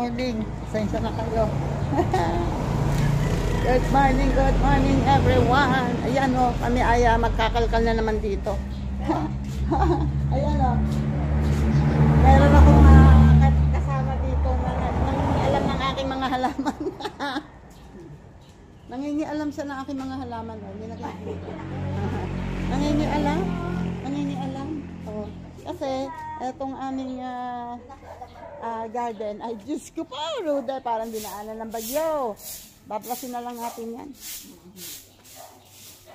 morning. Pasensya na kayo. Good morning everyone. Ayan o, kami ay magkakalkal na naman dito. Ayan o. Meron akong kasama dito na nangingialam ng aking mga halaman. Nangingialam siya ng aking mga halaman. Hindi nakikita. Nangingialam. Oh. Kasi etong aming garden ay Diyos ko po, Ruda, parang dinaanan ng bagyo. Babrasin na lang natin yan.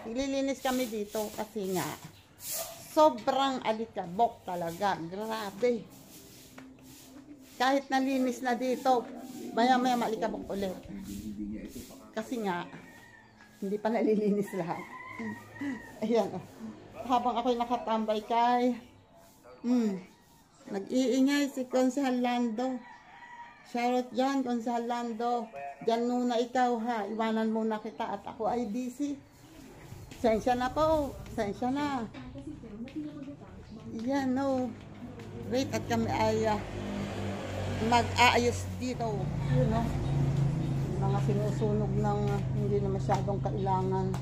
Ililinis kami dito kasi nga sobrang alikabok talaga. Grabe. Kahit nalinis na dito, maya-maya malikabok ulit. Kasi nga, hindi pa nalilinis lahat. Ayan. Habang ako'y nakatambay kay nag-iingay si Konsehal Lando. Shoutout dyan, Konsehal Lando. Dyan muna ikaw ha. Iwanan muna kita at ako ay busy. Sensya na po. Sensya na. Yan no. Wait at kami ay mag-aayos dito. You know. Mga sinusunog ng hindi na masyadong kailangan.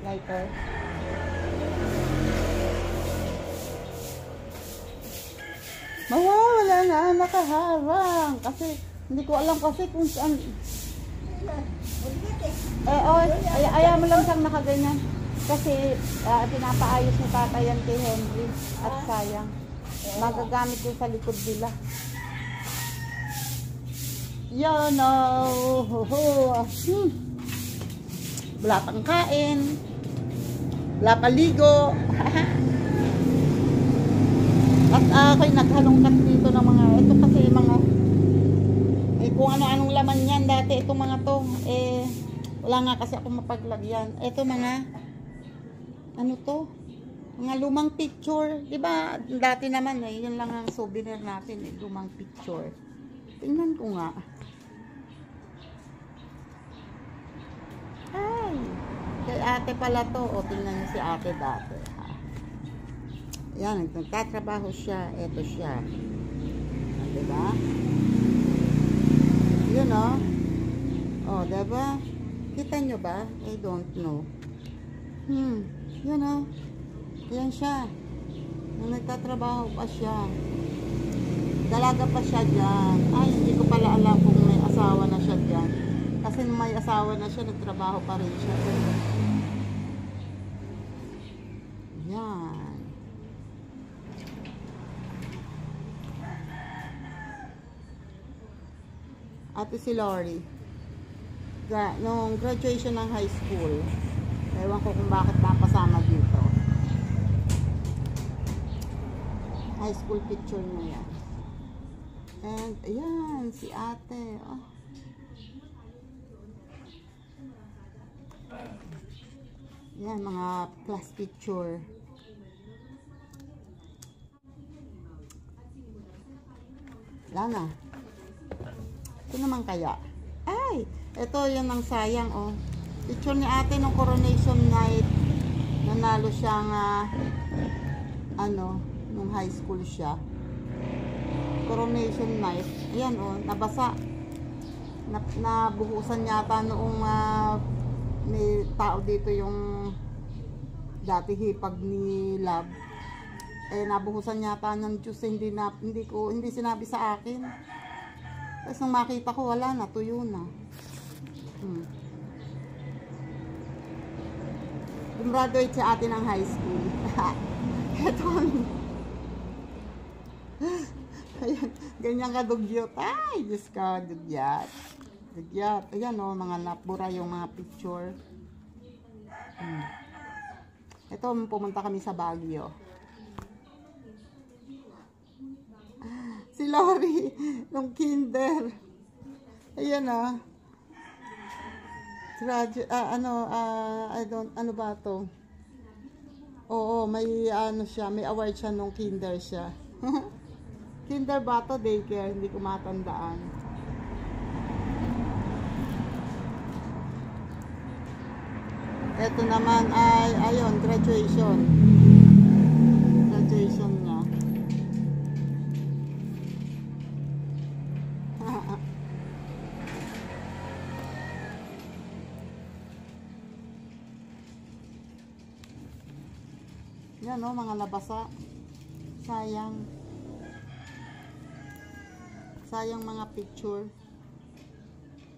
Lighter. Mawawala na, nakaharang. Kasi, hindi ko alam kasi kung saan. Ayaw mo lang siyang nakaganyan. Kasi, pinapaayos ni Tata yan kay Henry. At sayang. Magagamit yun sa likod nila. Yan o. Wala pang kain. Wala paligo. At ako'y naghalongkat dito ng mga, ito kasi mga, kung ano-anong laman yan dati, itong mga to, wala nga kasi ako mapaglagyan. Ito mga, ano to, mga lumang picture, diba, dati naman yun lang ang souvenir natin, lumang picture. Tingnan ko nga. Ay, kay ate pala to, o tingnan niyo si ate dati. Yan, nagtatrabaho siya. Ito siya. Diba? Yun o. O, diba? Kita nyo ba? I don't know. Yun o. Yan siya. Nung nagtatrabaho pa siya. Dalaga pa siya dyan. Ay, hindi ko pala alam kung may asawa na siya dyan. Kasi nung may asawa na siya, nagtrabaho pa rin siya. Yan. Ate si Lori. Nung graduation ng high school, ewan ko kung bakit napasama dito. High school picture niya yan. And, ayan, si ate. Oh. Yan, mga class picture. Wala na. Ito naman kaya. Ay! Ito yun ang sayang oh. Picture ni ate nung coronation night. Nanalo siyang nung high school siya. Coronation night. Ayan oh, nabasa. Nabuhusan yata noong may tao dito yung dati hipag ni Love. Nabuhusan yata ng juice, hindi sinabi sa akin. Tapos nung makita ko, wala na, tuyo na. Graduate si ate ng high school. Ito ayan, ganyan ka dugyot. Ay, Diyos ka, dugyat. Dugyat. Ayan o, mga napura yung mga picture. Ito, pumunta kami sa Baguio. Si Lori, nung kinder. Ayan ano ba to? Oo, may siya, may award siya nung kinder siya. Kinder ba to? Daycare, hindi ko matandaan. Ito naman ay, ayun, graduation. graduation niya. Yan o, mga nabasa. Sayang. Sayang mga picture.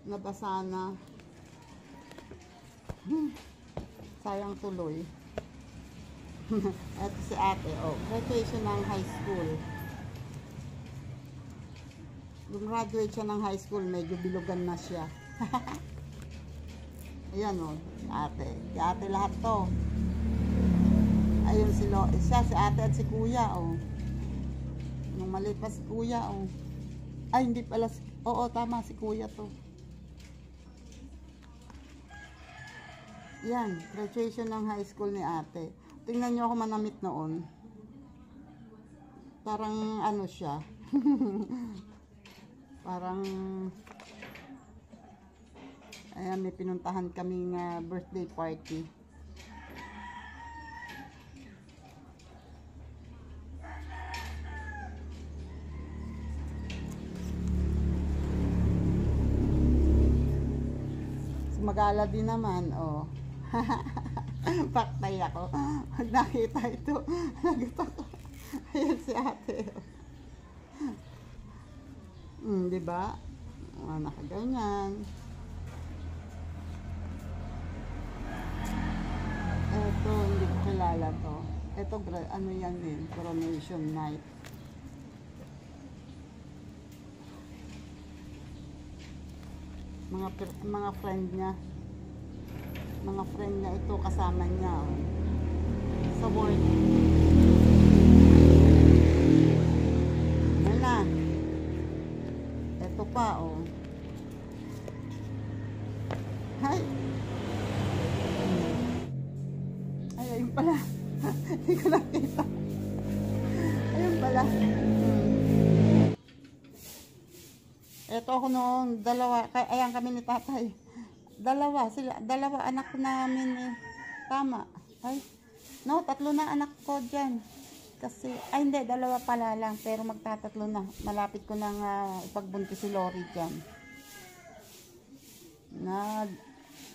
Nabasa na. Sayang tuloy. Ito si ate, oh. Graduation ng high school. Graduate siya ng high school, medyo bilugan na siya. Ayan o, ate. Si ate lahat to. Ayun siya, si ate at si kuya, oh. Nung maliit pa si kuya, oh. Ay, hindi pala, oo, tama, si kuya to. Yan, graduation ng high school ni ate. Tingnan nyo ako manamit noon. Parang ano siya. Parang, ayan, may pinuntahan kaming birthday party. Magala din naman, oh. Paktay ako. Pag nakita ito, nagutok ko. Ayan si ate. Diba? Nakaganyan. Ito, hindi ko kilala to. Ito, ano yan din? Coronation night. Mga friend niya. Mga friend niya ito, kasama niya, oh. Sa work. Yan na. Ito pa, oh. Hi. Ay, ayun pala. Hindi ko nakita. Ayun pala. Ito ako noon, dalawa, ayan kami ni tatay. Dalawa anak namin eh. Tama. Ay, no, 3 na anak ko dyan. Kasi, ay hindi, 2 pala lang, pero magtatatlo na. Malapit ko nang ipagbuntis si Lori dyan.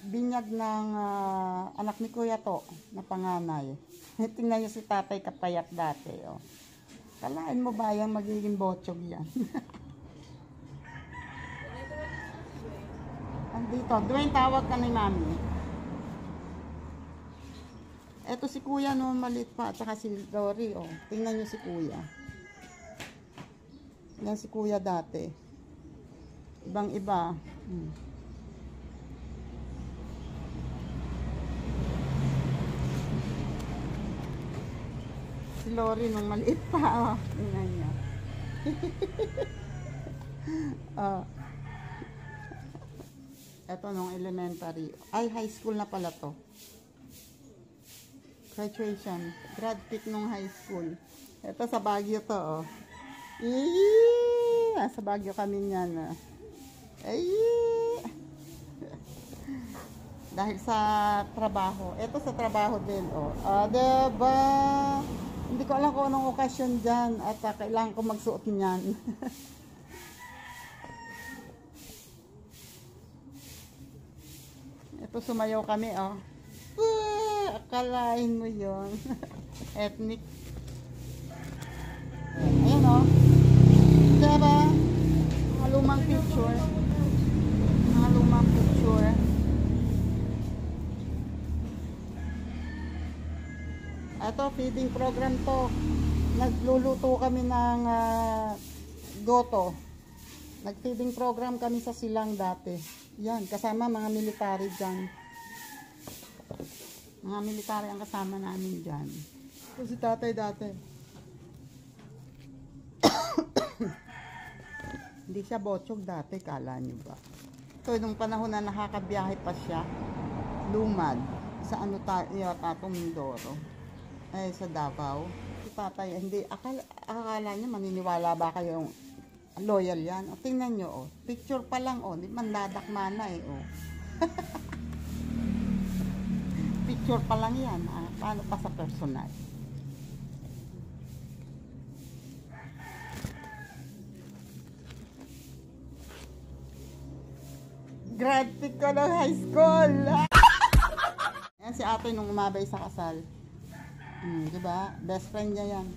Binyag ng anak ni Kuya to, na panganay. Tingnan nyo si tatay kapayat dati, oh. Kalain mo ba yan, magiging botsog yan? Andito, Dwayne, tawag ka ni mami. Eto si kuya no, maliit pa, at saka si Lori, oh. Tingnan nyo si kuya. Yan si kuya dati. Ibang iba. Si Lori nung maliit pa, oh. Tingnan nyo. Oh. Ito nung elementary. Ay, high school na pala to. Graduation. Grad pick nung high school. Ito sa Baguio to, oh. Sa Baguio kami niyan. Dahil sa trabaho. Ito sa trabaho din, oh. Diba? Hindi ko alam kung anong okasyon dyan. At kailangan ko magsuot niyan. Ito sumayaw kami, oh. Akalain mo yon. Ethnic. Ayan, oh. Diba? Mga lumang picture. Mga lumang picture. Ito, feeding program to. Nagluluto kami ng goto. Nag-feeding program kami sa Silang dati. Yan, kasama mga military dyan. Mga military ang kasama namin dyan. Ito si tatay dati. Hindi siya botsog dati, kala nyo ba? Ito, nung panahon na nakakabiyahe pa siya, lumad, sa ano yata Mindoro. Ay, sa Davao. Si tatay, hindi, akala niya, maniniwala ba kayong loyal yan? O, tingnan nyo, oh. Picture pa lang, oh. Di man dadakma na, eh, oh. Picture pa lang yan, ah. Paano pa sa personal? grad pick ko ng high school. Yan si ate nung umabay sa kasal. Diba? Best friend niya yan.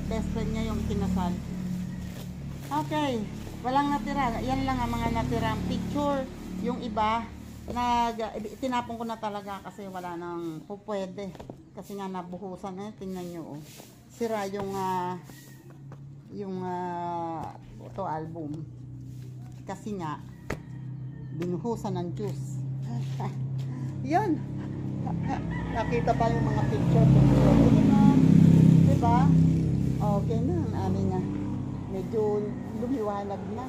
Best friend niya yung kinasal. Okay. Walang natira. Yan lang ang mga natirang picture. Yung iba, tinapon ko na talaga kasi wala nang pupwede. Kasi nga nabuhusan eh. Tingnan nyo oh. Sira yung photo album. Kasi nga, binuhusan ng juice. Yun. Nakita pa yung mga picture. Diba? Okay na. Ang amin na. Medyo lumiwanag na.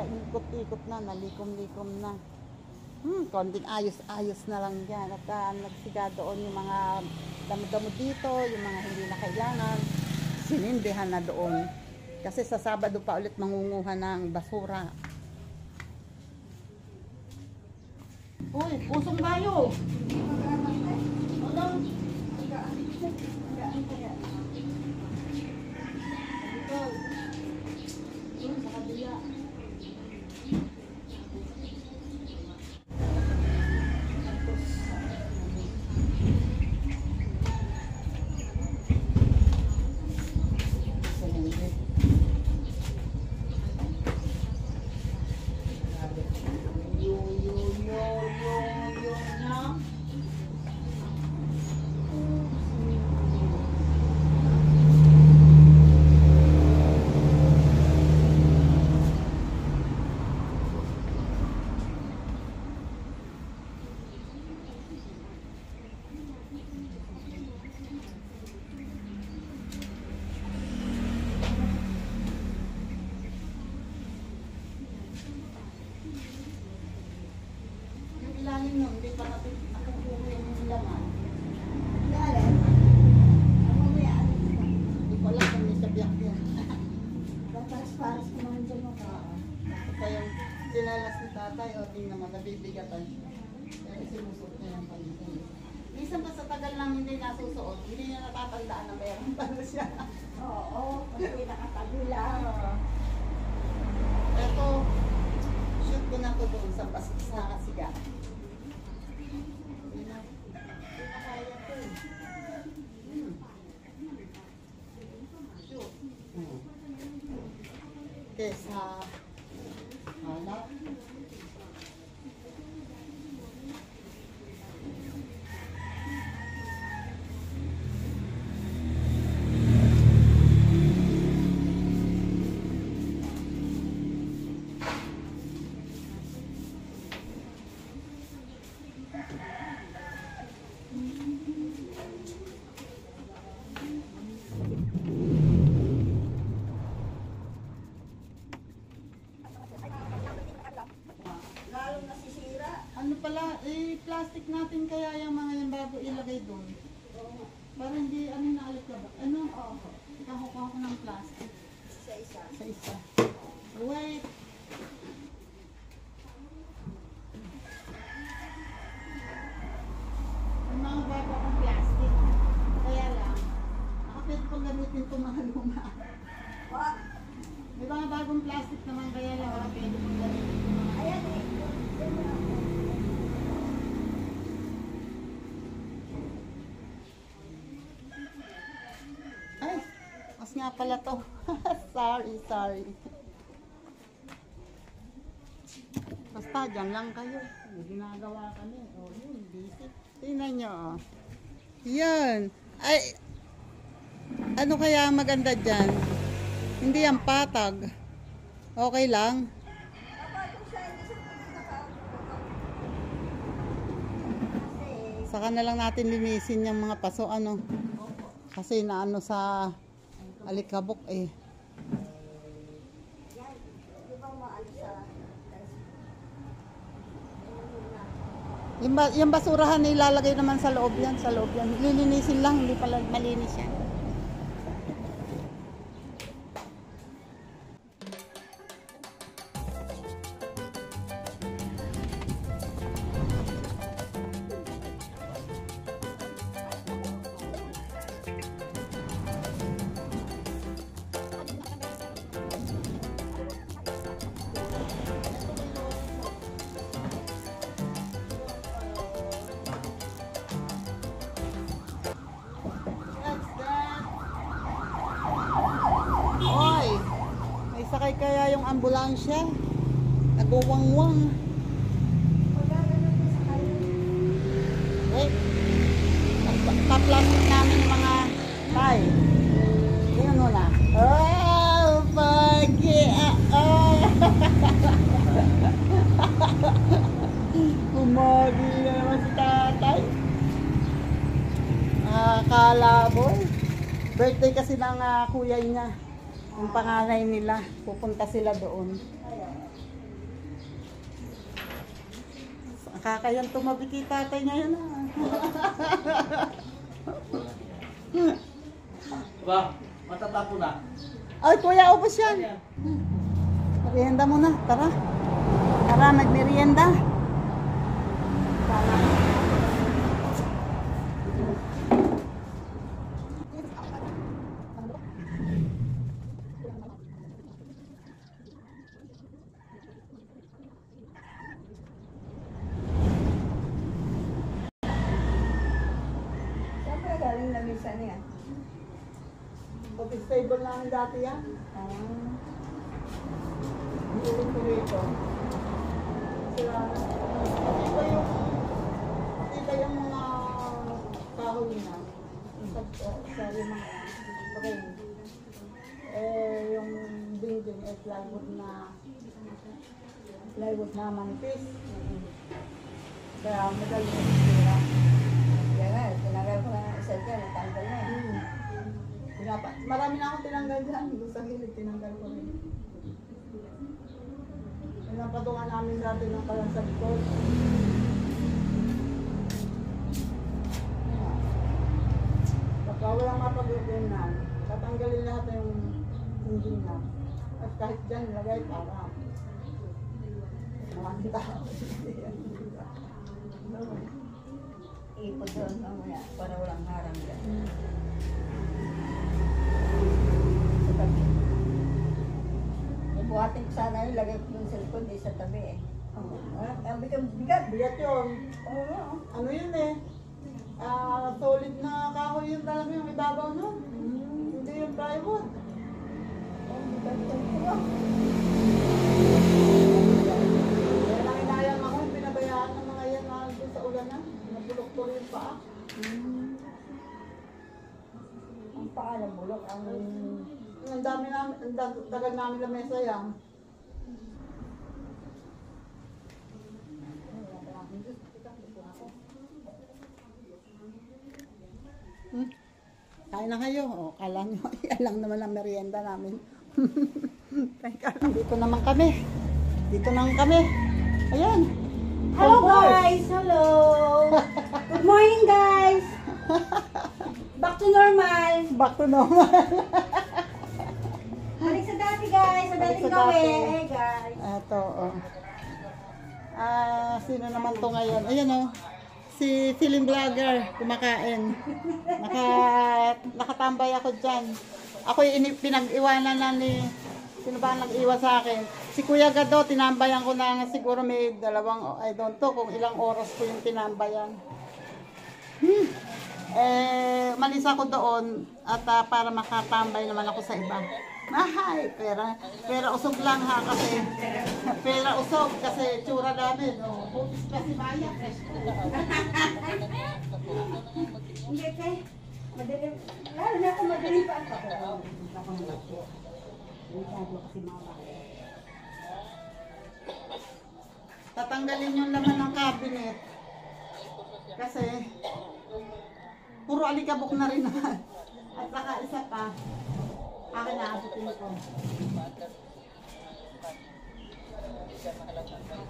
Naikot-ikot na. Nalikom-likom na. Konting ayos-ayos na lang yan. At nagsiga doon yung mga damo-damo dito. Yung mga hindi na kailangan. Sinindihan na doon. Kasi sa Sabado pa ulit mangunguha ng basura. Uy, pusong bayo. Hold ilalim nun, hindi pa natin nakukuha yung laman. Ilalim? Ano mo yan? Hindi ko alam kung may sabiyak yan. Paras-paras naman dyan mo ka. Ito yung sinalas ni tatay, o tingnan naman, nabibigatan siya. Kaya sinusuot niya yung palitin. Minsan pa sa tagal lang hindi nasusuot, hindi niya natatandaan na mayroon pala siya. Oo, kasi nakatabi lang. Ito, shoot ko na ito doon sa kasiga. Sa hanap. Ano pala, plastic natin kaya yung mga yan bago ilagay doon. Para hindi, naalit ka ba? Ano? Ikakuha ko ng plastic. Sa isa. Wait. Ang mga bago akong plastic. Kaya lang, nakapit ko gamitin itong mga luma. May mga bagong plastic naman kaya lang, nakapit ko gamitin itong mga. Ayan eh. Nga pala to. sorry. Basta dyan lang kayo. Ginagawa kami. O yun, busy. Tingnan nyo. Yan. Ay, ano kaya maganda dyan? Hindi yan patag. Okay lang. Saka na lang natin linisin yung mga paso. Kasi naano sa alikabok eh. Yung basurahan ilalagay naman sa loob yan. Lilinisin lang, hindi pala malinis yan. kaya yung ambulansya? Nagwawangwang. Eh, pa-plastic namin yung mga tay. Tingnan mo na. Oh, pagi. Umagi na naman si tatay. Kalaboy. Birthday kasi ng kuya niya. Yung panganay nila. Pupunta sila doon. Kakayan tumabi kay tatay ngayon. Ba, matatapo na. Ay, kuya, ubos yan. Merienda muna. Tara. Tara, magmerienda. Saan yan? Office table namin dati yan. Hiling ko rito. Sila, makita yung mga kahoy na. Sa yung mga frame. Yung building ay plywood na manipis. Kaya madali na sila. Yan nga, tinagal ko na isa dyan, natanggal na eh. Marami na akong tinanggal dyan. Doon sa gilid, tinanggal ko rin. Pinapatungan namin dati ng kalang sa likod. Pagka walang mapag-ibig na, tatanggalin lahat yung engine na. At kahit dyan, lagay para. Maraming tao. Ipod doon mamaya, para walang harang dyan. Sa tabi. Buhatin ko sana yun, lagay ko yung cellphone di sa tabi eh. Ang bigat. Bigat yun. Oo. Ano yun eh? Solid na kahoy yun talaga yung ibabaw nun. Hindi yung plywood. Ang bigat yun. Kaya nanginayang ako, pinabayaan ng mga yan na doon sa ulan na. Nabulok-tuloy yung paa. Ang paalam bulok, Ang dami namin, ang tagal namin na mesa yan. Kain na kayo. O, kala nyo, yan lang naman ang merienda namin. Teka lang. Dito naman kami. Ayan. Hello Converse. guys! Hello! Good morning guys! Back to normal! Back to normal. Balik sa dati guys! Sa Balik dating sa dati. gawin! Hey guys! Ito, oh. Sino naman to ngayon? Ayan, oh. Si film vlogger, kumakain. Nakatambay ako dyan. Ako pinag-iwanan na ni... Sino ba ang nag-iwan sa akin? Si Kuya Gado, tinambayan ko na siguro may dalawang... I don't know kung ilang oras ko yung tinambayan. Malis ako doon at para makatambay naman ako sa iba. Mahay, pera usog lang ha kasi pera usog kasi tsura namin. Oh, bukis kasi maya. Hindi ka. Madaling. Lalo na ako madaling pa. Tatanggalin yung laman ng cabinet. Kasi puro alikabok na rin naman. At saka isa pa. Akin na abutin ko.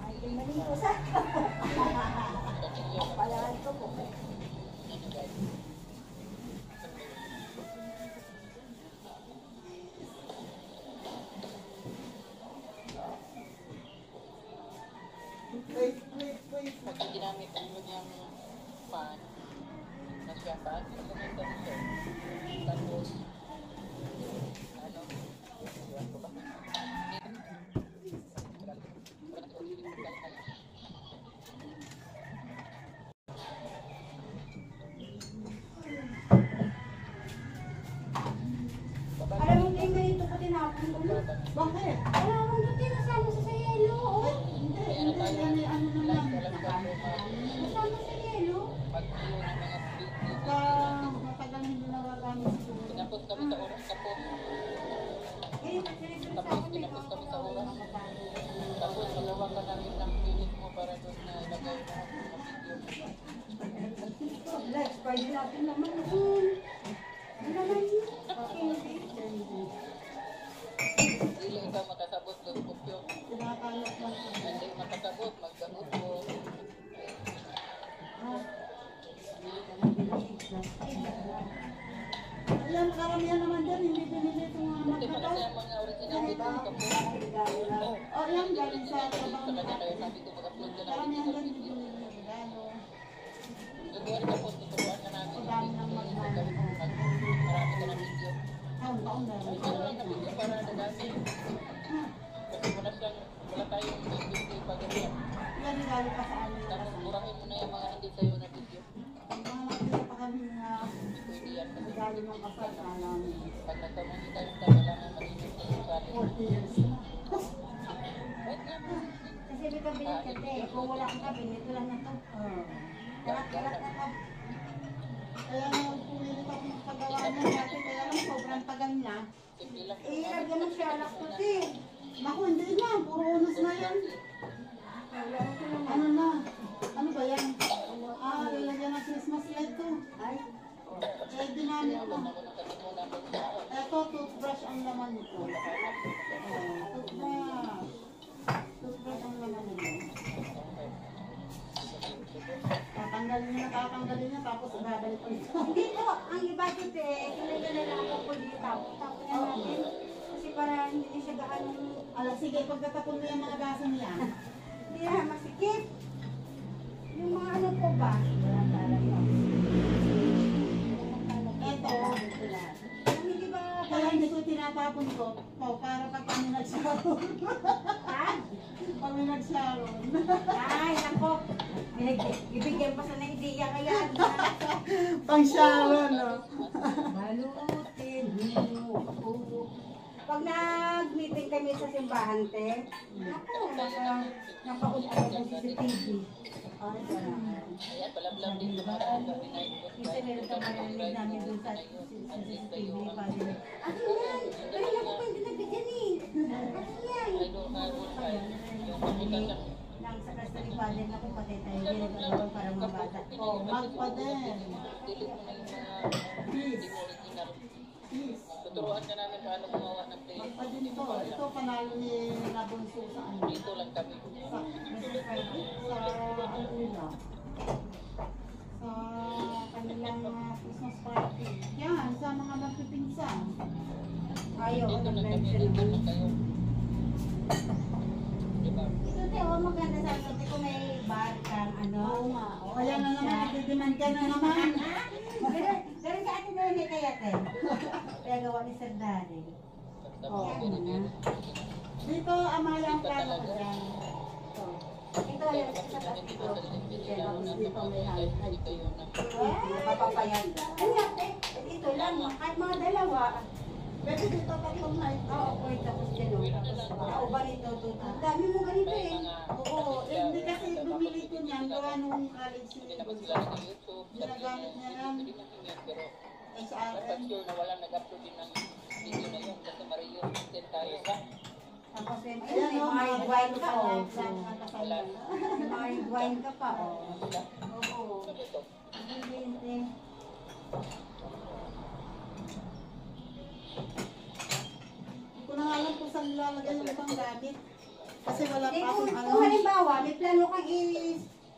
Ay, maling ko sa. Palaan ko po. Wait. Pag ginamit ang kanyang fan, nasya fan, pagkamit ang ito. Tapos, ano, iwan ko ba? Alam mo, hindi ito ko tinapon ko. Bakit? Wala pwede natin naman yun. Ano naman yun? Dili ikaw makasabot ng kupyo. Kinakalat lang ko. Hindi makasabot, maggamot mo. Ayan, karamihan naman dyan, hindi binili itong mga Kasi magkakaw. pala yung mga original dito ng kapyo. O, yan, galing sa Sa trabaho kanya nila. kaya sabi ko mag-upload ka ng Karamihan original dyan, hindi video. binili ng regalo. Gagawin ka po, tuturuan ka namin. Ang dami ng magmahal. Marami ka ng video. Taon-taon na. Ito lang na video para nadami. Kasi wala tayong video pa ganyan. Yan, regalo pa sa amin. Tapos burahin mo na yung mga hindi sa'yo na video. Ang mga nakita pa kami na Pwede yan. Kasi regalo ng kasal na namin. pag nagkamunita yung kailangan malinis na yung sali. 40 years na. Wait lang. Kasi may kabinet ka te. Kung wala kang kabinet, ito lang na to. Karat-karat na ka. Kaya nung pumilit ako ng paggawa niya natin, kaya lang sobrang tagal na. Simple lang. Ilagyan mo siya anak ko te. Naku, hindi na. Puro unos na yan. Ano na? Ano ba yan? Ah, lalagyan ng Christmas light to. Ay, Eh, ginamit ko. Ako nang katimunan ko sa Ito, toothbrush ang laman nito. Toothbrush. Toothbrush ang laman nito. Tatanggalin niya, tatanggalin niya, tapos ibabalik ko ito. hindi po. Ang iba dito eh. Ilagyan na lang ako po dito. Tapos na natin. Kasi para hindi siya gaano. Ala, sige, pagkatapon mo yung mga baso niya. Hindi na masikip. Yung mga ano po ba? Ito. Yung hindi ba? Kaya hindi ko tinatapon ko. Oh, para pag kami nag-sharon. Ha? Kami nag-sharon. Ay, nako. Ibigyan pa sa naidiya kaya. Pang-sharon, no? Malutin mo. Pag nag-meeting kami sa simbahan, te, ako, napaunta ko sa CCTV. Ay, parang. Ayan, palablam din sa mga night ko. Kasi meron ka marinig namin dun sa CCTV. Ano yan? Pero ako pwede nabigyan eh. Ano yan? I don't know. Yung kapitan ng Nang sa kasi ni Father na kung patay tayo, ginagawa para mga bata. Oh, magpa din. delete mo na yung mga hindi mo original. Please. Tuturuan ka namin paano gumawa ng playlist. Magpa din to. Ito, panalo ni Nabunso sa ano. Dito lang kami. Sa ano nila. Sa kanilang Christmas party. Yan, sa mga magpipinsan. Ayaw, Dito ano lang ba kami. yun? Dito lang kayo. Diba? Ito te, oh, maganda sa akin. Kung may bar kang ano. Oo nga. O kaya na naman, nagdidiman ka na naman. Pero sa atin na yun kaya te. Kaya gawa ni Sir Dari. Oo. Yan na. Dito, amaya ang plano ko dyan. Ito yung sa taas dito. Tapos dito may high. Ito yung Papapayan. Ano yan te? Ito lang. Kahit mga dalawa. Pwede dito tatlong night. Oo, pwede tapos dyan. O ba nito? Ang dami mo ganito may eh. mga Oo, eh, hindi kasi bumili ko niyan. Gawa nung college hindi ni naman sila Bunso. sa YouTube. Ginagamit niya yan. Hindi naman yan. Pero Eh, sa dapat akin. sure na walang nag-upload din ng video na yun. Kasi Mario, send tayo ba? Tapos yun, Ayan, may no, mga mga wine regalo ka pa. oh. Plan ng kasal na. May mga wine ka pa oh. Oo. Ano ito? Hindi. Hindi ko na nga alam kung saan nilalagay yung ibang gamit. Kasi wala pa akong ano. Kung halimbawa, may plano kang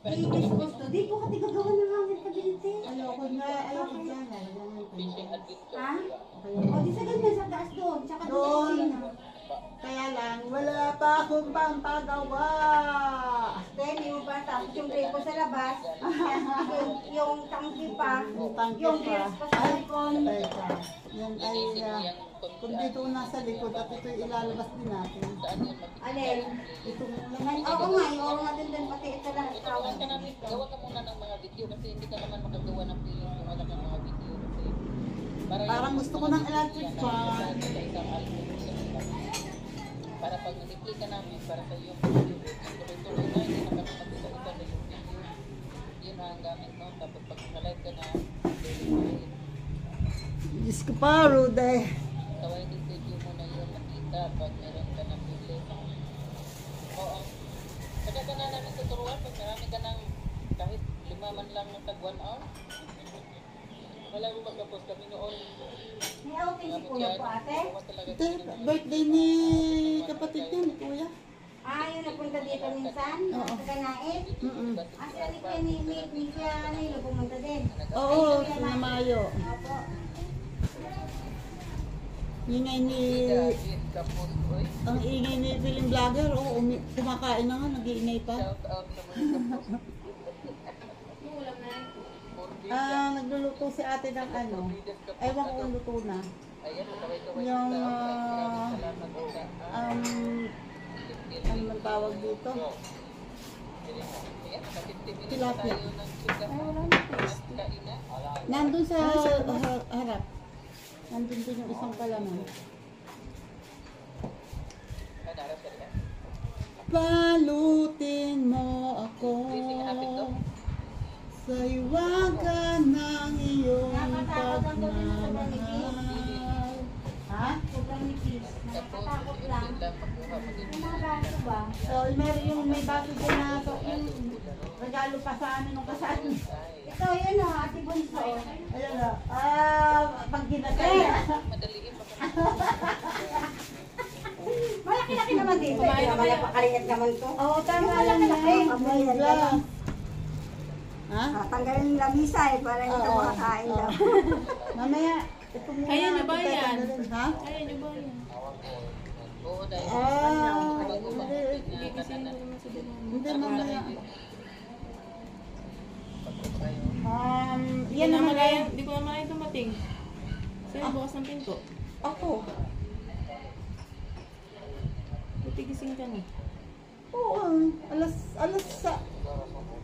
i-dispose to, di po ka tigagawa ng hangin kabinete. Ayoko na, ayoko dyan. Ayoko Fishing dyan. adventure. Ha? diba? O di sa ganda sa taas doon, tsaka Doon. doon. Kaya lang, wala pa akong pampagawa. Then yung ba, tapos yung gripo sa labas, yung tangki pa, Yung tangke yung pa. grills pa sa balkon. Teka, yan ay, Linisin yung kung dito nasa likod at ito ilalabas din natin. saan yun mag- Alin? Itong Ay, oo nga, oo nga din din pati ito lang. Tuturuan ka namin, gawa ka muna ng mga video kasi hindi ka naman makagawa ng feeling kung wala kang mga video kasi Parang yung gusto ko mga ng video electric yan, fan. sa isang album sa iba. Para pag nag-play ka namin, para sa iyo, tuloy-tuloy na, hindi na kami mag-isa-isa na yung video. Yun ang gamit mo, tapos pag naka-live ka na, tuloy-tuloy. Diyos ko pa, Rude. Kaway din video mo na yun makita pag meron ka ng pili. Oo. Kaya ka na namin tuturuan pag marami ka ng kahit 5 man lang ng tag 1 hour. Akala mo magkapos kami noon. May outing si kuya po ate. Ito, birthday ni kapatid niya, ni kuya. Ah, yung napunta dito minsan? Oo. Sa Ganaid? Mm-mm. Ah, siya ni Kuya ni Kuya Nilo pumunta din. Oo, sa Mayo. Opo. Ingay ni... Kapos, oy. Ang ingay ni film vlogger, oo, kumakain na nga, nag-iingay pa. Shout out sa mga kapos. Nagluluto si ate ng ano, ewan ko kung luto na. Ayan, kaway-kaway. Yung, Salamat po sa... ano man tawag dito? Ayan, sa 50 minutes Tilapia. tayo ng chika. Ay, wala na taste. Kainan. Nandun sa harap. Nandun din yung isang palaman. Narap ka rin. Palutin mo ako sa iwagan ng iyong pagmamahal. Ha? Sobrang nipis. Nakakatakot lang. May mga baso ba? So, may baso din na so, yung regalo pa sa amin nung kasal. Ito, yun o, Ate Bunso. Ayan na. Pag ginagay. Madaliin pa kami. Malaki-laki naman dito. Kaya napakaliit naman to. Oo, tama Yung lang na. malaki-laki. May glass. Ha? Tanggalin yung lamisa eh, para hindi ka Oo. makakain daw. Mamaya, ito muna. Ayan, yung natin bayan. tatanggalin. Ha? Ayan yung ba yan? Oo, dahil Hindi. Kasi hindi ko naman sa dinan. Hindi, mamaya. Hindi Yan naman naman yan. hindi ko naman ay dumating. Sa'yo bukas ng pinto. Ako. Buti gising ka na. Oo, alas sa...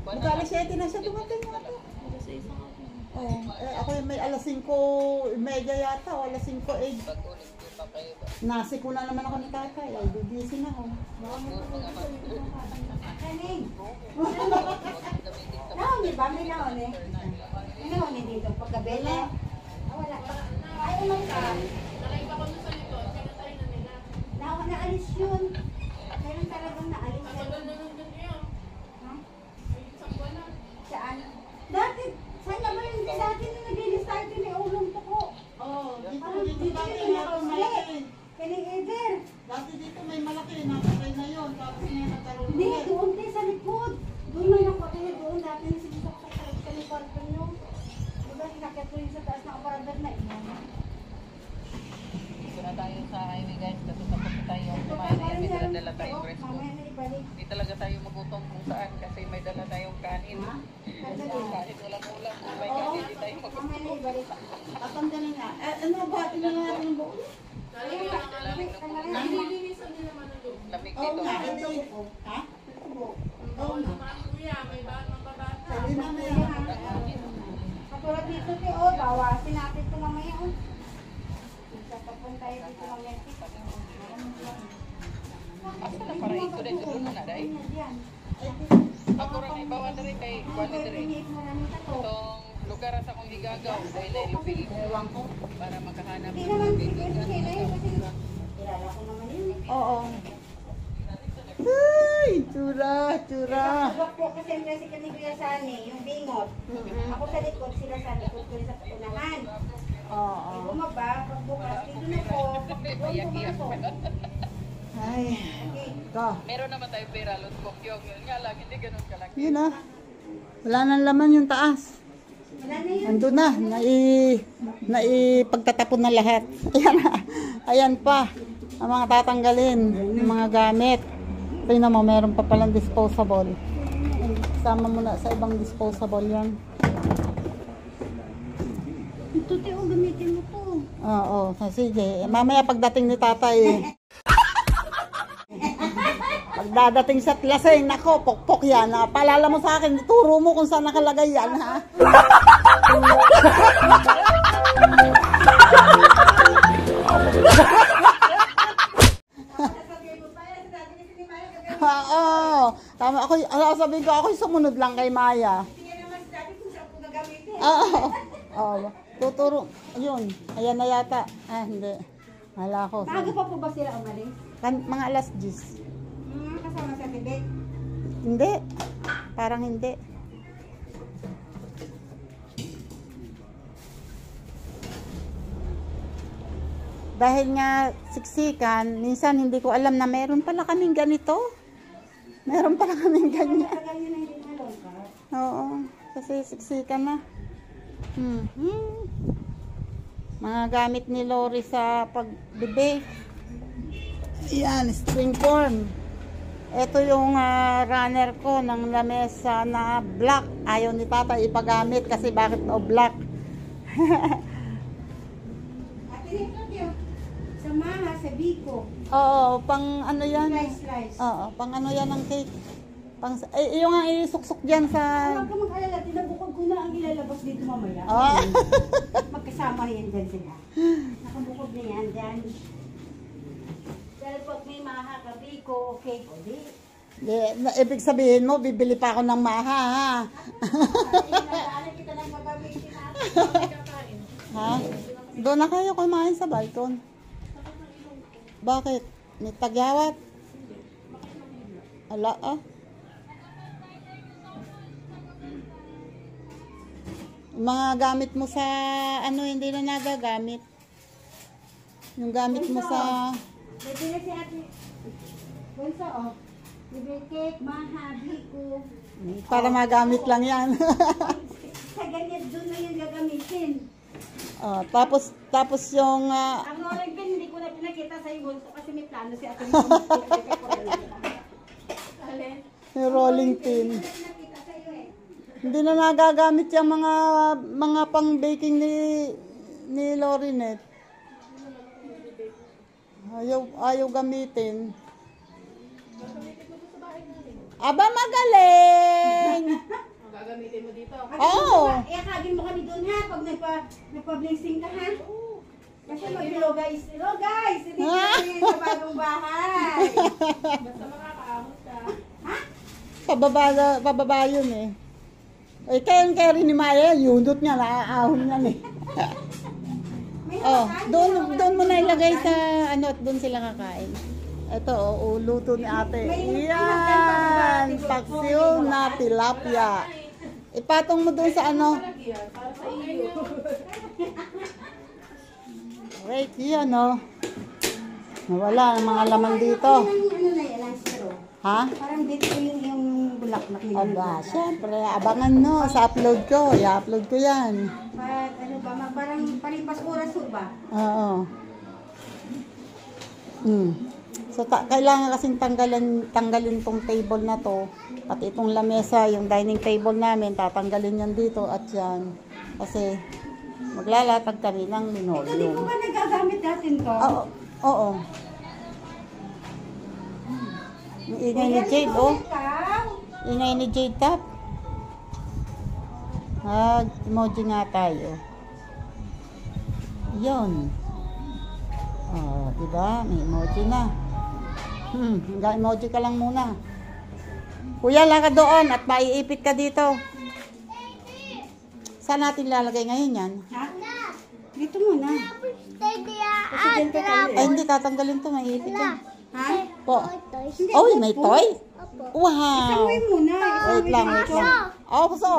Mag-alas 7 na siya dumating ako. Alas 6 ang ako. Oo, ako yung may alas 5:30 yata o alas 5:08. pag-ulit ko pa kayo ba? Nasi ko na naman ako ni tatay. Ay, bibisin ako. Kaning. Naon ba? May naon eh. May naon eh dito. Paggabi na. Wala. Ay, umang ka. Naon na alis yun. Kailan talagang naalis yun? Ha? Saan? Dati, saan na ba yun? Dati nung nag-i-start yun eh, ulong to ko. Oo, dito Parang dito dito dati yun meron ako malaki. Kaning Eder. Dati dito may malaki, nakatay na yun. Tapos may nagkaroon Hindi, ulit. doon din sa likod. Doon may nakuha doon. Dati na sinisok sa likwarto nyo. Diba, inakit ko yung sa taas na aparadad na iyan. Dito na tayo sa highway guys, kasi tapos na tayo kumain na yan, may dala-dala tayong resto. Mamaya na ibalik. Hindi talaga tayo magutom kung saan kasi may dala tayong kanin. Kahit walang ulam, kung may kanin, hindi tayo magutom. Mamaya na ibalik. Tatanggalin nga. Ano ba? Tinala natin yung buo. Lamig Oo dito. nga, hindi. Ha? Oo nga. Sabi na na yan. Katulad dito, te, oh, bawasin natin ito mamaya. Oh. Sapapunta tayo dito mamaya. Asa na para ito dahil doon na dahil. Yan. Ako rin ibawa na rin kay Juan na rin. Iniit mo namin ito. Itong lugar sa kong higagaw dahil ay lupig ko para makahanap Hindi ng naman lupig. siguro sila yun kasi kilala ko naman yun. Oo. Ay, tsura, tsura. Sabak po kasi yung si ni Kuya Sani, yung bingot. Ako sa likod, sila sa likod ko sa unahan. Oo. Bumaba, pagbukas, dito na po. Doon po na po. Ay, Okay. ito. Meron naman tayo pera, lutkok yung yun nga lang, hindi ganun kalaki. Yun ah. Wala nang laman yung taas. Wala na yun. Nandun na, naipagtatapon na lahat. Ayan na. Ayan pa. Ang mga tatanggalin, yung mga gamit. Tingnan mo, meron pa palang disposable. Sama mo na sa ibang disposable yan. Ito, te, oh, gamitin mo to. Oo, sige. Mamaya pagdating ni tatay, pagdadating sa lasing, nako, pokpok yan. Ha? Paalala mo sa akin, turo mo kung saan nakalagay yan, ha? Oo. Tama ako, sabihin ko, ako'y sumunod lang kay Maya. Hindi naman sabi kung saan ko gagamitin. Oo. Oo. Tuturo. Ayun. Ayan na yata. Ah, hindi. Hala ko. Maaga pa po ba sila umalis? Mga alas 10. Kasama sa tibet. Hindi. Parang hindi. dahil nga siksikan, minsan hindi ko alam na meron pala kaming ganito. Meron pala kaming ganyan. Tagal nyo na hindi nalongkar. Oo, kasi siksikan na. Mga gamit ni Lori sa pag-bake. Yan, spring corn. Ito yung runner ko ng lamesa na black. Ayaw ni Tata ipagamit kasi bakit daw black. Ate Nicole yun. Sa Maha, sa Biko. Oo, pang ano yan? Slice. Oo, pang ano yan ng cake. Pang, yung nga isuksok dyan sa... Huwag ka mag-alala, tinabukod ko na ang ilalabas dito mamaya. Ah. Magkasama na yan dyan sila. Nakabukod na yan dyan. Dahil pag may Maha, ka Biko, okay ko, di. Ibig sabihin mo, bibili pa ako ng maha, ha? Nagdaanan kita ng magamitin natin. Ha? Doon na kayo kumain sa balkon. Bakit? May tagyawat? Ala, ah. Mga gamit mo sa, ano, hindi na nagagamit. Yung gamit mo sa... Bibili si ate. Bunso, oh. Bibili cake, Maha, Biko. Para magamit lang yan. Sa ganyan, doon na yung gagamitin. Oh, tapos yung... Ang rolling pin, hindi ko na pinakita sa iyo, Bunso, kasi may plano si ate. Alin? yung rolling pin. Hindi ko na pinakita sa iyo eh. Hindi na nagagamit yung mga pang-baking ni Lorinet. Ayaw gamitin. Aba, magaling! Gagamitin mo dito. Oo. Iakagin mo kami doon ha, pag nagpa-blessing ka ha. Kasi mag-hello guys. Hello guys! Hindi kami sa bagong bahay. Basta makakaamot ka. Ha? Pababa yun eh. Eh, kaya rin ni Maya, yundot niya, naaahon niya eh. May Oh, nakakain, doon mo na ilagay sa ano at doon sila kakain. Ito, oh, luto ni ate. Yan! Paksiw na tilapia. Ipatong mo doon sa ano. Yan, para sa iyo. Wait, yan oh. Nawala ang mga laman dito. Ano na yan, ang straw. Ha? Parang dito yung bulaklak nila. Aba, syempre, abangan no sa upload ko. I-upload ko yan. Ano ba, parang palimpas oras ho ba? Oo. So, kailangan kasing tanggalin tong table na to. Pati itong lamesa, yung dining table namin, tatanggalin yan dito at yan. Kasi, maglalatag kami ng Ito, di linoleum. ko ba nagagamit natin to? Oo. Oo. Yung ingay ni Jade, oh. Ingay ni Jade tap. Emoji nga tayo. Yun. Oh, diba? May emoji na. Emoji ka lang muna. Kuya, lakad doon at maiipit ka dito. Saan natin lalagay ngayon yan? Ha? Dito muna. Kasi dyan ka tayo. Ay, hindi tatanggalin to. Maiipit yan. Ha? Po. Oh, may toy? Wow. Isaway muna. Wait lang, wait lang. So,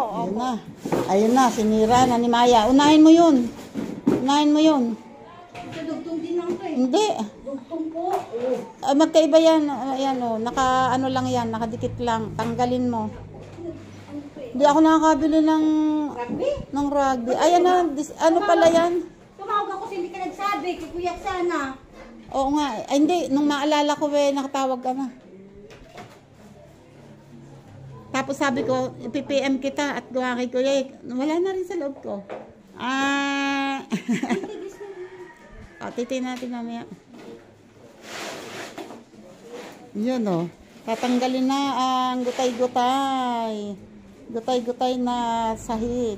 ayun na, sinira na ni Maya. Unahin mo yun. Unahin mo yun. Ito, dugtong din lang to eh. Hindi. Dugtong po. Magkaiba yan. Ayan o, ano lang yan, nakadikit lang. Tanggalin mo. Hindi ako nakakabili Rugby? ng rugby. Ayan na, ano pala yan? Tumawag ako kasi hindi ka nagsabi. Kay Kuya sana. Oo nga. Ay, hindi, nung maalala ko, nakatawag ka na. Tapos sabi ko, ipipm kita at gawa kay Kuya. Wala na rin sa loob ko. Titiin natin mamaya. Yun o. Tatanggalin na ang gutay-gutay. Gutay-gutay na sahig.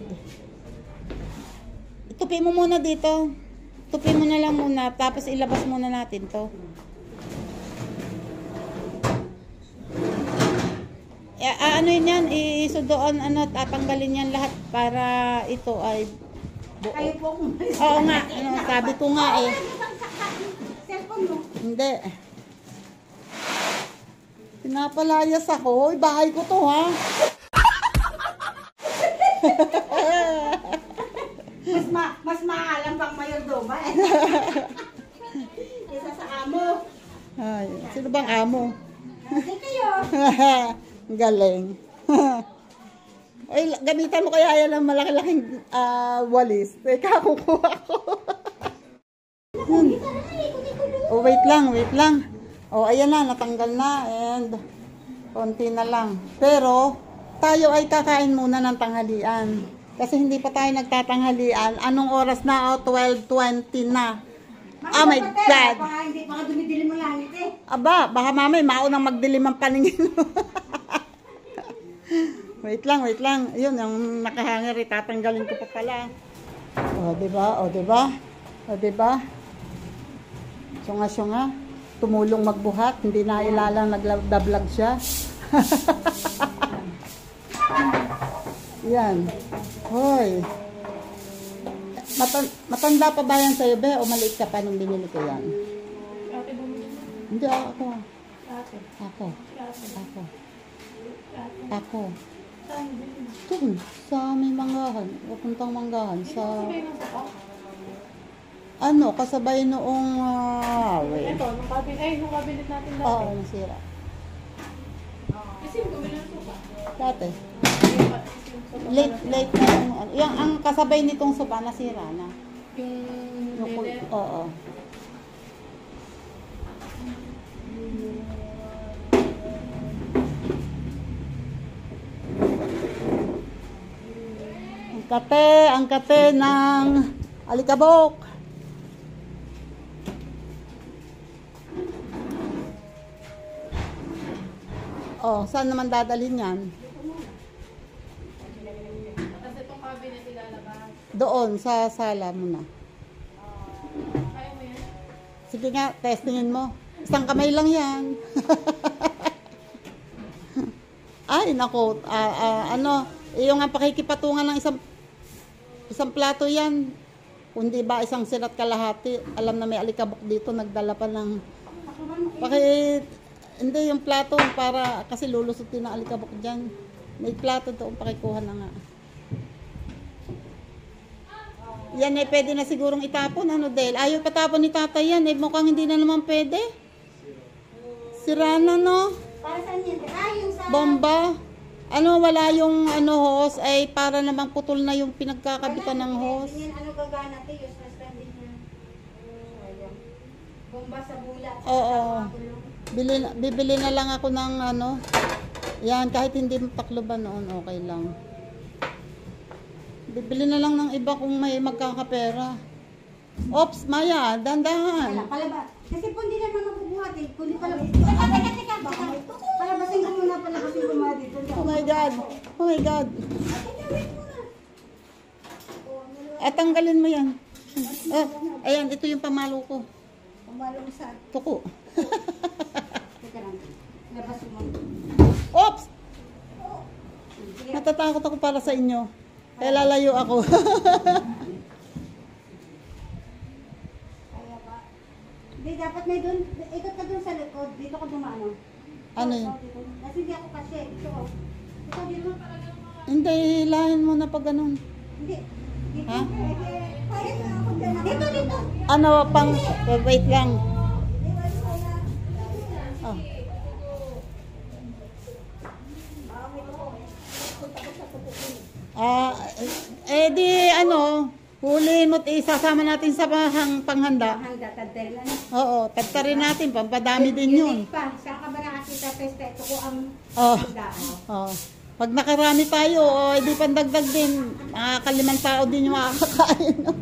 Itupi mo muna dito. Tupi mo na lang muna. Tapos ilabas muna natin to. Ano yan? Isudoon, tatanggalin yan lahat para ito ay buo. Kayo po kung Oo nga. Sabi ko nga eh. cellphone mo. Hindi. Pinapalayas ako. Bahay ko to, ha? Mas maalam pang mayordomo eh. amo. Ay, sino bang amo? Hindi kayo. Galing. Ay, gamitan mo kaya yan ng malaki-laking walis. Teka, kukuha ko. Oh, wait lang. Oh, ayan na, natanggal na. And, konti na lang. Pero, tayo ay kakain muna ng tanghalian. Kasi hindi pa tayo nagtatanghalian. Anong oras na? Oh, 12:20 na. Oh my God! Baka hindi, baka dumidilim ang langit eh. Aba, baka mamay, maunang magdilim ang paningin. Wait lang. Yun, yung nakahanger, tatanggalin ko pa pala. O, diba? Syunga. Tumulong magbuhat. Hindi na ilalang nagda-vlog siya. Yan. Hoy. Matanda pa ba yan sa'yo, be? O maliit ka pa nung binili ko yan? Ate bumili. Hindi, ako. Ate. Ako. Saan bumili? Doon, sa may manggahan. Papuntang manggahan. Sa, Sabay ng sapa. ano, kasabay noong, wait. Ito, nung cabinet natin dati. Oo, nasira. Kasi bumili ng sopa. Dati. Yung sopa Late na yung, yung ang kasabay nitong sopa, nasira na. Yung leather. Oo. Ang kate ng alikabok. Oh, saan naman dadalhin yan? Kasi itong cabinet ilalabas. Doon, sa sala mo na. Kaya mo yan? Sige nga, testingin mo. Isang kamay lang yan. Ay, nako. Yung nga pakikipatungan ng isang plato yan. Kundi ba isang silat kalahati. Alam na may alikabok dito, nagdala pa ng... Hindi, yung plato para kasi lulusutin ng alikabok dyan. May plato doon, pakikuha na nga. Yan eh, pwede na sigurong itapon, ano Del? Ayaw patapon ni tatay yan, eh mukhang hindi na naman pwede. Sira na, no? Para saan yan? Yung sa... Bomba. Ano, wala yung hose, ay para namang putol na yung pinagkakabitan ng hose. Ganyan, ano gagana tayo? Useless lang din yan. Ayan. Bomba sa bulat. Oo. Bibili na lang ako ng yan, kahit hindi takloban noon, okay lang. Bibili na lang ng iba kung may magkakapera. Ops, Maya, dandahan. Palabas. Kasi po hindi naman mabubuhat eh. Kundi palabas. Teka. Palabasin ko muna, palabasin ko muna dito. Oh my God. Tanggalin mo yan. Oh, ayan, ito yung pamalo ko. Pumalong sa... Tuko. Teka lang. Labasin mo. Ops! Natatakot ako para sa inyo. Kaya lalayo ako. Kaya ba? Hindi, dapat may doon. Ikot ka doon sa likod. Dito ka dumano. Ano yun? Kasi hindi ako kasi. Ito oh. Ito dito. Hindi, hilahin mo na pag ganun. Hindi. Dito. Ha? Dito. Ano, wait lang. Oh. Di huliin mo't isasama natin sa panghanda. Handa, tadel. Oo, tagtarin natin, pampadami din yun. Pa, saan ka ba nakakita testa? Ito ko ang Oh. daan. Oh. Pag nakarami tayo, edi pandagdag din. Nakakalimang tao din yung makakakain. No?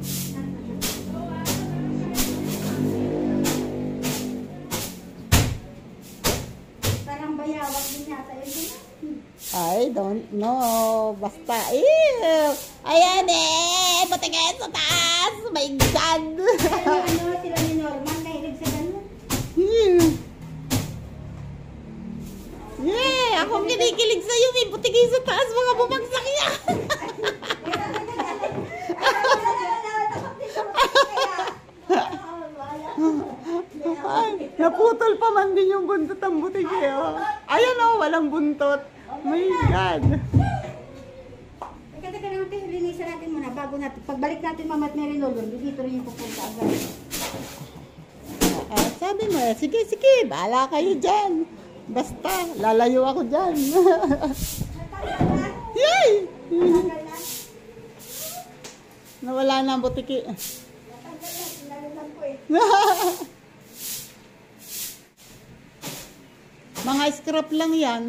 Parang bayawak din yata yun. I don't know. Basta, ew! Ayan Butigin sa taas! My God! Sila ni Norman, nahilig sa ganun. Akong kinikilig sa'yo, may butigin sa taas, mga bumagsak yan! Ay, naputol pa man din yung buntot ang butigi. Ayan walang buntot. My God! Teka natin, linisan natin muna bago natin. Pagbalik natin mamat na rin dito rin yung pupunta agad. At sabi mo, sige, sige, bahala kayo dyan. Basta, lalayo ako dyan. Yay! Tanggal na. Nawala na ang butiki. Tanggal na. Sinalunan ko eh. Mga scrap lang yan.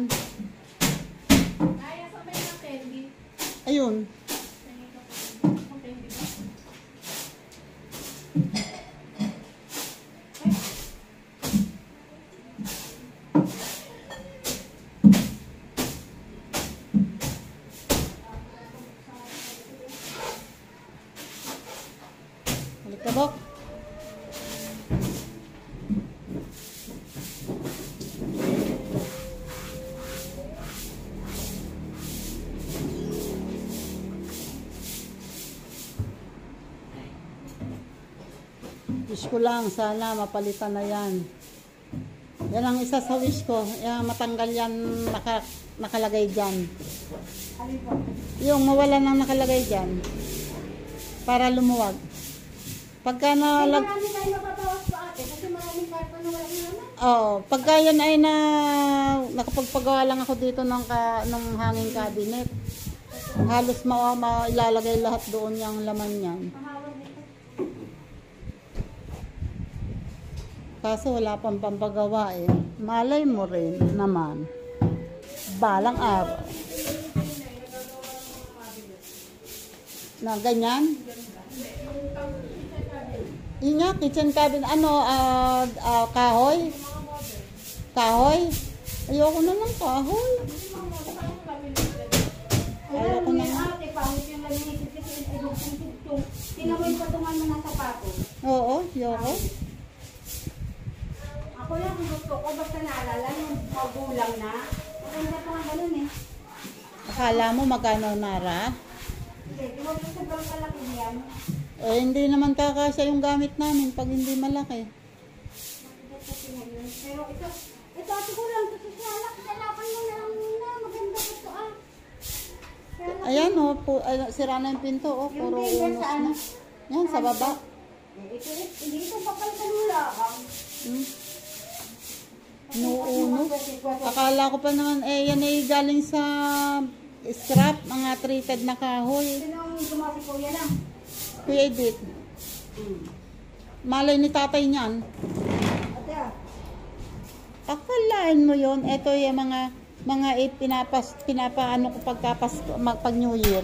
Ay, sabay ng candy. Ayun. Ang candy ba? Alikabok. Wish ko lang, sana mapalitan na yan. Yan ang isa sa wish ko. Yan, matanggal yan, nakalagay dyan. Alin po? Yung mawala nang nakalagay dyan. Para lumuwag. Pagka Ay, nalag... marami tayo mapapawas pa ate kasi maraming karton na wala naman. Oo, pagka yan ay nakapagpagawa lang ako dito ng hanging cabinet. Halos mailalagay lahat doon yung laman niyan. Mahawag nito. Kaso wala pang pampagawa eh. Malay mo rin naman. Balang araw. Na ganyan? Yun nga, kitchen cabinet. Ano, kahoy? Kahoy? Ayoko na ng kahoy. Ayun mo yung ate, pangit yung nalinisip kasi ay lugtong-tugtong. Tingnan mo yung patungan mo ng sapato. Oo, ayoko. Ako lang kung gusto ko, basta naalala yung magulang na. Maganda pa nga ganun eh. Akala mo magkano nara? Hindi, di mo gusto sobrang kalaki niyan. Eh, hindi naman kakasya yung gamit namin pag hindi malaki. Makigat kasi ngayon. Pero ito ate ko lang, ito sa salak, salakan mo na lang muna. Maganda pa ito ah. Salak. Ayan o, sira na yung pinto o, Yung puro finger unos saan? na. Yan, sa baba. Ito, hindi ito papalitan mo lang. Hmm. Nuuno. Akala ko pa naman, yan ay galing sa scrap, mga treated na kahoy. Sino ang gumasi ko yan ah? Kuya Edith, malay ni tatay niyan. Ate ah. Akalaan mo yon, ito yung mga pinapaano ko pag New Year.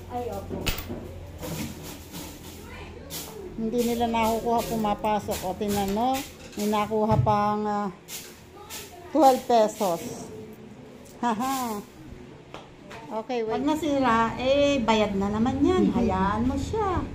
Ay, opo. Hindi nila nakukuha pumapasok. O tingnan mo, may nakuha pang 12 pesos. Haha. Okay, wait. Pag nasira, bayad na naman yan. Hayaan mo siya.